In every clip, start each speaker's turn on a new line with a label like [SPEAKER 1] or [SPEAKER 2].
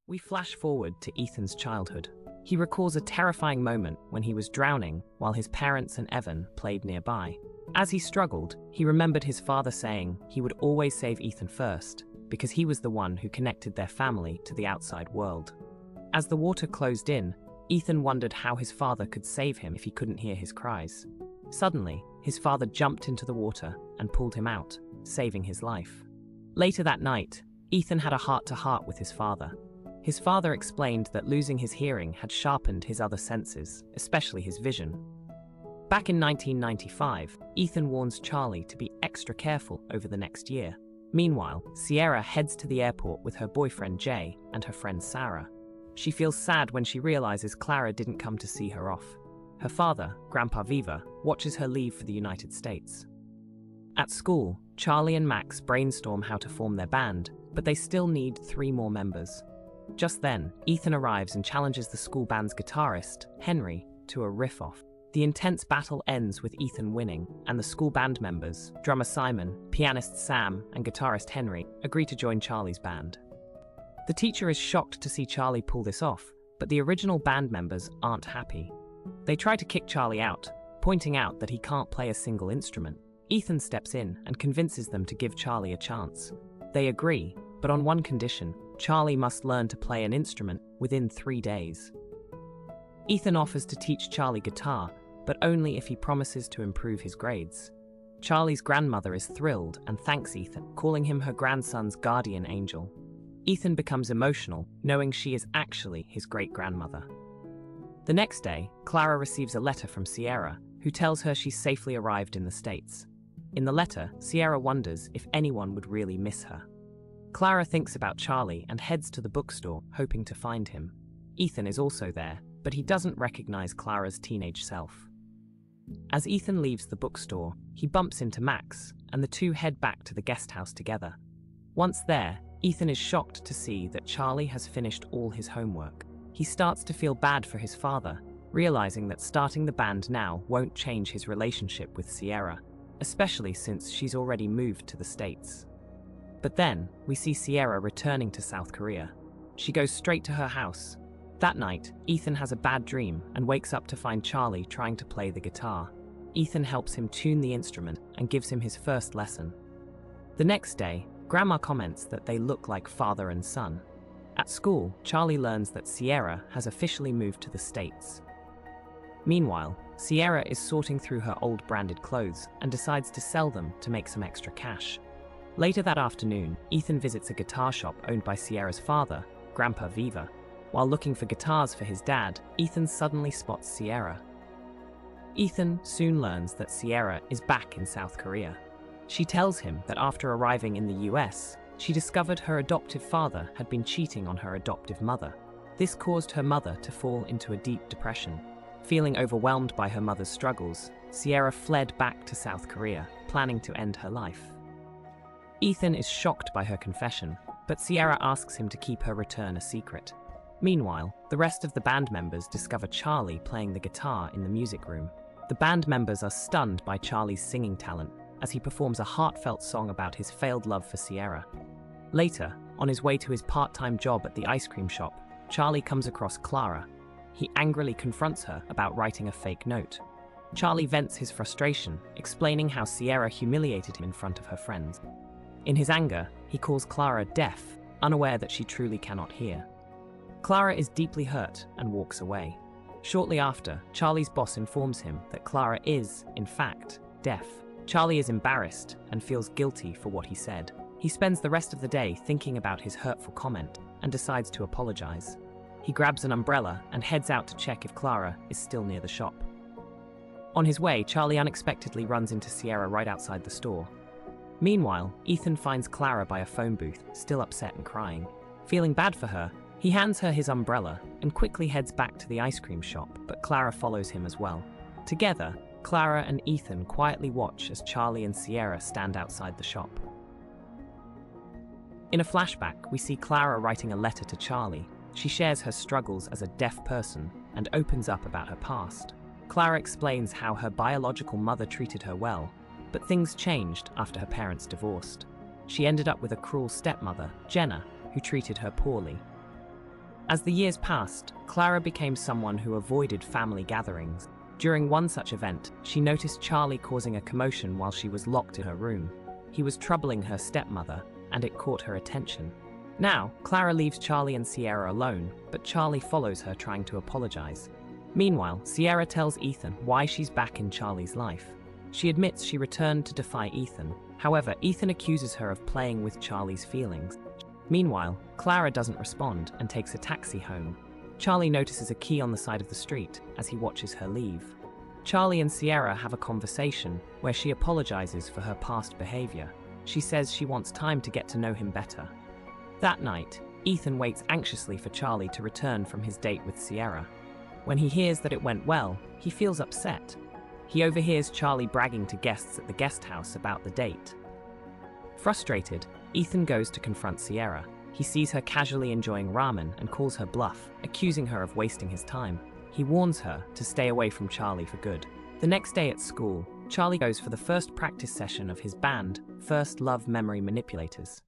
[SPEAKER 1] We flash forward to Ethan's childhood. He recalls a terrifying moment when he was drowning while his parents and Evan played nearby. As he struggled, he remembered his father saying he would always save Ethan first because he was the one who connected their family to the outside world. As the water closed in, Ethan wondered how his father could save him if he couldn't hear his cries. Suddenly, his father jumped into the water and pulled him out, saving his life. Later that night, Ethan had a heart-to-heart with his father. His father explained that losing his hearing had sharpened his other senses, especially his vision. Back in 1995, Ethan warns Charlie to be extra careful over the next year. Meanwhile, Sierra heads to the airport with her boyfriend Jay and her friend Sarah. She feels sad when she realizes Clara didn't come to see her off. Her father, Grandpa Viva, watches her leave for the United States. At school, Charlie and Max brainstorm how to form their band, but they still need 3 more members. Just then, Ethan arrives and challenges the school band's guitarist, Henry, to a riff-off. The intense battle ends with Ethan winning, and the school band members, drummer Simon, pianist Sam, and guitarist Henry, agree to join Charlie's band. The teacher is shocked to see Charlie pull this off, but the original band members aren't happy. They try to kick Charlie out, pointing out that he can't play a single instrument. Ethan steps in and convinces them to give Charlie a chance. They agree, but on one condition: Charlie must learn to play an instrument within 3 days. Ethan offers to teach Charlie guitar, but only if he promises to improve his grades. Charlie's grandmother is thrilled and thanks Ethan, calling him her grandson's guardian angel. Ethan becomes emotional, knowing she is actually his great-grandmother. The next day, Clara receives a letter from Sierra, who tells her she's safely arrived in the States. In the letter, Sierra wonders if anyone would really miss her. Clara thinks about Charlie and heads to the bookstore, hoping to find him. Ethan is also there, but he doesn't recognize Clara's teenage self. As Ethan leaves the bookstore, he bumps into Max, and the two head back to the guest house together. Once there, Ethan is shocked to see that Charlie has finished all his homework. He starts to feel bad for his father, realizing that starting the band now won't change his relationship with Sierra, especially since she's already moved to the States. But then, we see Sierra returning to South Korea. She goes straight to her house. That night, Ethan has a bad dream and wakes up to find Charlie trying to play the guitar. Ethan helps him tune the instrument and gives him his first lesson. The next day, Grandma comments that they look like father and son. At school, Charlie learns that Sierra has officially moved to the States. Meanwhile, Sierra is sorting through her old branded clothes and decides to sell them to make some extra cash. Later that afternoon, Ethan visits a guitar shop owned by Sierra's father, Grandpa Viva. While looking for guitars for his dad, Ethan suddenly spots Sierra. Ethan soon learns that Sierra is back in South Korea. She tells him that after arriving in the US, she discovered her adoptive father had been cheating on her adoptive mother. This caused her mother to fall into a deep depression. Feeling overwhelmed by her mother's struggles, Sierra fled back to South Korea, planning to end her life. Ethan is shocked by her confession, but Sierra asks him to keep her return a secret. Meanwhile, the rest of the band members discover Charlie playing the guitar in the music room. The band members are stunned by Charlie's singing talent, as he performs a heartfelt song about his failed love for Sierra. Later, on his way to his part-time job at the ice cream shop, Charlie comes across Clara. He angrily confronts her about writing a fake note. Charlie vents his frustration, explaining how Sierra humiliated him in front of her friends. In his anger, he calls Clara deaf, unaware that she truly cannot hear. Clara is deeply hurt and walks away. Shortly after, Charlie's boss informs him that Clara is, in fact, deaf. Charlie is embarrassed and feels guilty for what he said. He spends the rest of the day thinking about his hurtful comment and decides to apologize. He grabs an umbrella and heads out to check if Clara is still near the shop. On his way, Charlie unexpectedly runs into Sierra right outside the store. Meanwhile, Ethan finds Clara by a phone booth, still upset and crying. Feeling bad for her, he hands her his umbrella and quickly heads back to the ice cream shop, but Clara follows him as well. Together, Clara and Ethan quietly watch as Charlie and Sierra stand outside the shop. In a flashback, we see Clara writing a letter to Charlie. She shares her struggles as a deaf person and opens up about her past. Clara explains how her biological mother treated her well, but things changed after her parents divorced. She ended up with a cruel stepmother, Jenna, who treated her poorly. As the years passed, Clara became someone who avoided family gatherings. During one such event, she noticed Charlie causing a commotion while she was locked in her room. He was troubling her stepmother, and it caught her attention. Now, Clara leaves Charlie and Sierra alone, but Charlie follows her trying to apologize. Meanwhile, Sierra tells Ethan why she's back in Charlie's life. She admits she returned to defy Ethan. However, Ethan accuses her of playing with Charlie's feelings. Meanwhile, Clara doesn't respond and takes a taxi home. Charlie notices a key on the side of the street as he watches her leave. Charlie and Sierra have a conversation where she apologizes for her past behavior. She says she wants time to get to know him better. That night, Ethan waits anxiously for Charlie to return from his date with Sierra. When he hears that it went well, he feels upset. He overhears Charlie bragging to guests at the guest house about the date. Frustrated, Ethan goes to confront Sierra. He sees her casually enjoying ramen and calls her bluff, accusing her of wasting his time. He warns her to stay away from Charlie for good. The next day at school, Charlie goes for the first practice session of his band, First Love Memory Manipulators.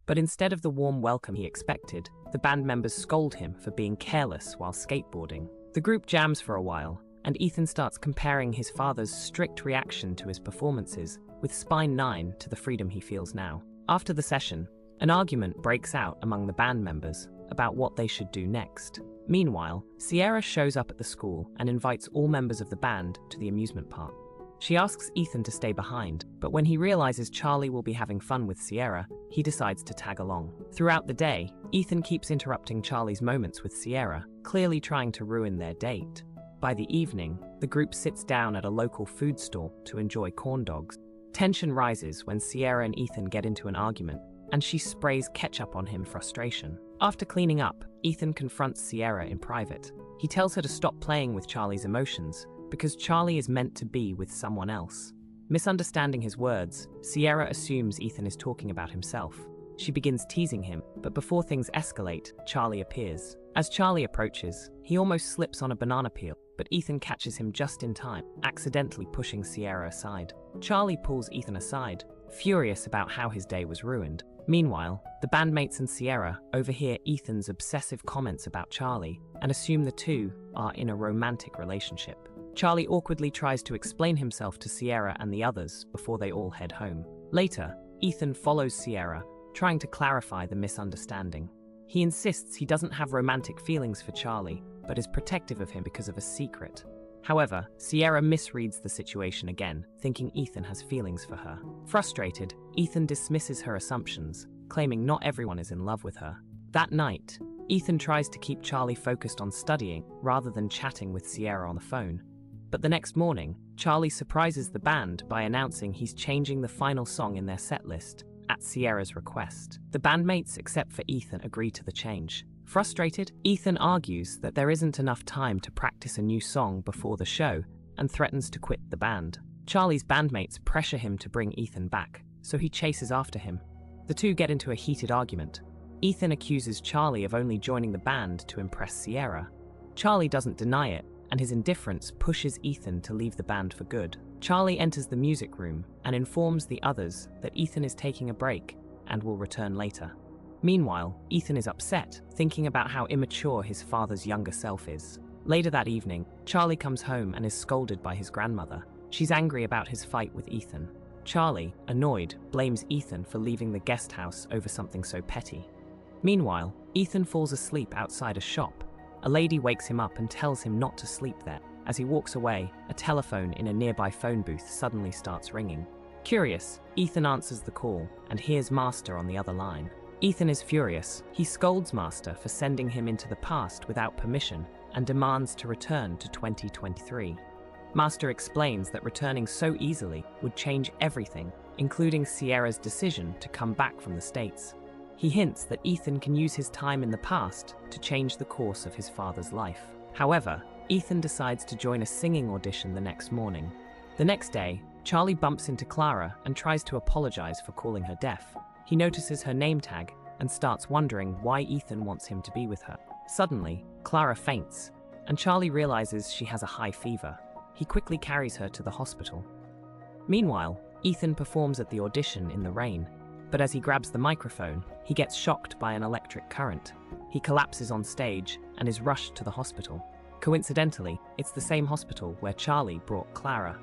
[SPEAKER 1] But instead of the warm welcome he expected, the band members scold him for being careless while skateboarding. The group jams for a while, and Ethan starts comparing his father's strict reaction to his performances with Spine 9 to the freedom he feels now. After the session, an argument breaks out among the band members about what they should do next. Meanwhile, Sierra shows up at the school and invites all members of the band to the amusement park. She asks Ethan to stay behind, but when he realizes Charlie will be having fun with Sierra, he decides to tag along. Throughout the day, Ethan keeps interrupting Charlie's moments with Sierra, clearly trying to ruin their date. By the evening, the group sits down at a local food stall to enjoy corn dogs. Tension rises when Sierra and Ethan get into an argument, and she sprays ketchup on him in frustration. After cleaning up, Ethan confronts Sierra in private. He tells her to stop playing with Charlie's emotions, because Charlie is meant to be with someone else. Misunderstanding his words, Sierra assumes Ethan is talking about himself. She begins teasing him, but before things escalate, Charlie appears. As Charlie approaches, he almost slips on a banana peel, but Ethan catches him just in time, accidentally pushing Sierra aside. Charlie pulls Ethan aside, furious about how his day was ruined. Meanwhile, the bandmates and Sierra overhear Ethan's obsessive comments about Charlie and assume the two are in a romantic relationship. Charlie awkwardly tries to explain himself to Sierra and the others before they all head home. Later, Ethan follows Sierra, trying to clarify the misunderstanding. He insists he doesn't have romantic feelings for Charlie, but is protective of him because of a secret. However, Sierra misreads the situation again, thinking Ethan has feelings for her. Frustrated, Ethan dismisses her assumptions, claiming not everyone is in love with her. That night, Ethan tries to keep Charlie focused on studying rather than chatting with Sierra on the phone. But the next morning, Charlie surprises the band by announcing he's changing the final song in their set list, at Sierra's request. The bandmates, except for Ethan, agree to the change. Frustrated, Ethan argues that there isn't enough time to practice a new song before the show and threatens to quit the band. Charlie's bandmates pressure him to bring Ethan back, so he chases after him. The two get into a heated argument. Ethan accuses Charlie of only joining the band to impress Sierra. Charlie doesn't deny it, and his indifference pushes Ethan to leave the band for good. Charlie enters the music room and informs the others that Ethan is taking a break and will return later. Meanwhile, Ethan is upset, thinking about how immature his father's younger self is. Later that evening, Charlie comes home and is scolded by his grandmother. She's angry about his fight with Ethan. Charlie, annoyed, blames Ethan for leaving the guest house over something so petty. Meanwhile, Ethan falls asleep outside a shop. A lady wakes him up and tells him not to sleep there. As he walks away, a telephone in a nearby phone booth suddenly starts ringing. Curious, Ethan answers the call and hears Master on the other line. Ethan is furious. He scolds Master for sending him into the past without permission and demands to return to 2023. Master explains that returning so easily would change everything, including Sierra's decision to come back from the States. He hints that Ethan can use his time in the past to change the course of his father's life. However, Ethan decides to join a singing audition the next morning. The next day, Charlie bumps into Clara and tries to apologize for calling her deaf. He notices her name tag and starts wondering why Ethan wants him to be with her. Suddenly, Clara faints, and Charlie realizes she has a high fever. He quickly carries her to the hospital. Meanwhile, Ethan performs at the audition in the rain, but as he grabs the microphone, he gets shocked by an electric current. He collapses on stage and is rushed to the hospital. Coincidentally, it's the same hospital where Charlie brought Clara.